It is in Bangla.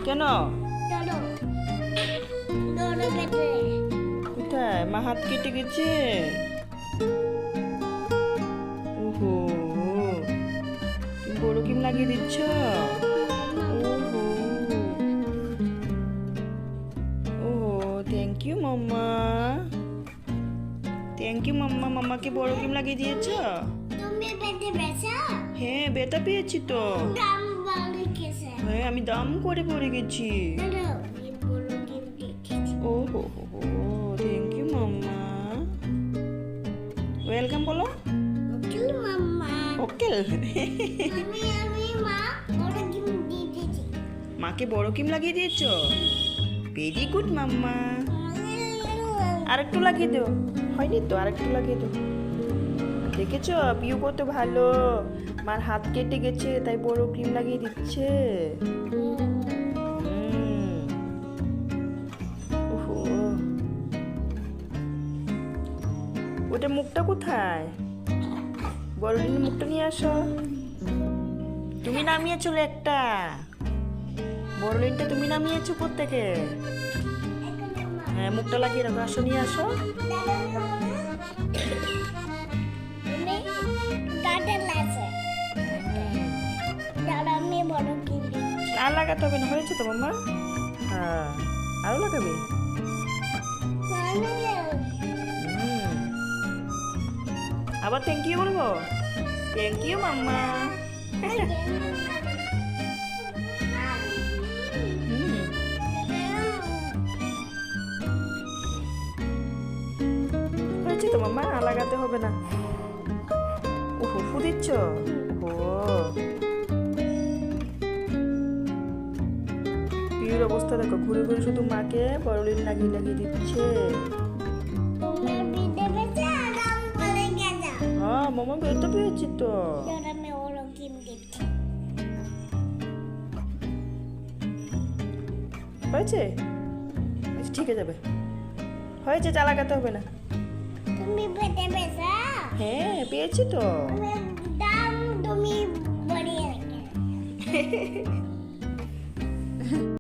কেন? চলো দৌড়ে কেটে কোথায়? মা হাত কেটে গেছে। ওহো, তুমি বড় ক্রিম লাগিয়ে দিচ্ছ। ওহো ওহো, thank you mama. Thank you mama, মাম্মাকে বড় ক্রিম লাগিয়ে দিয়েছ। তুমি পেটে ব্যথা হ্যাঁ, ব্যথা পেয়েছি তো। দাম বলে কেসে হ্যাঁ, আমি দাম করে পড়ে গেছি। চলো এই বড় গেম দেখেছি ওহো হো হো, থ্যাংক ইউ মাম্মা। ওয়েলকাম বলো। ওকে মাম্মা ওকে। আমি মা বড় গেম দিয়েছি মাকে বড় ক্রিম লাগিয়ে দিয়েছো। ভেরি গুড মাম্মা। আরেকটু লাগিয়ে দাও। হয়নি তো, আরেকটু লাগিয়ে দাও। দেখেছো পিউ কত ভালো, মার হাত কেটে গেছে তাই বড় ক্রিম লাগিয়ে দিচ্ছে। ওহো, ওটা মুখটা কোথায়? বড়দিনের মুখটা নিয়ে আসো। তুমি নামিয়েছো একটা, বড়দিনটা তুমি নামিয়েছো প্রত্যেকে। হ্যাঁ, মুখটা লাগিয়ে রাখো। আসো, নিয়ে আসো। তুমি কাটে লাগছে দাঁড়া আমি বড় গেম দিচ্ছি আর লাগাতে হবে না, হয়েছে তো মাম্মা। হ্যাঁ, আরো লাগাবে। হুম। আবার থ্যাংক ইউ বলবো। থ্যাংক ইউ মাম্মা। হুম। হয়েছে তো মাম্মা, আর লাগাতে হবে না। ওহো, ফু দিচ্ছ। ওহো, পিউর অবস্থা দেখো, ঘুরে ঘুরে শুধু মাকে বড়লিন লাগিয়ে লাগিয়ে দিচ্ছে। তুমি পেটে ব্যথা দাম বলে গেছে হ্যাঁ মামা, বেরোতে পেয়েছি তো। দাঁড়া আমি বড় গেম দিচ্ছি হয়েছে? আচ্ছা, ঠিক আছে যাবে। হয়েছে, চা লাগাতে হবে না। তুমি পেটে ব্যথা হ্যাঁ, পেয়েছি তো। দাম তুমি বাড়িয়ে রেখে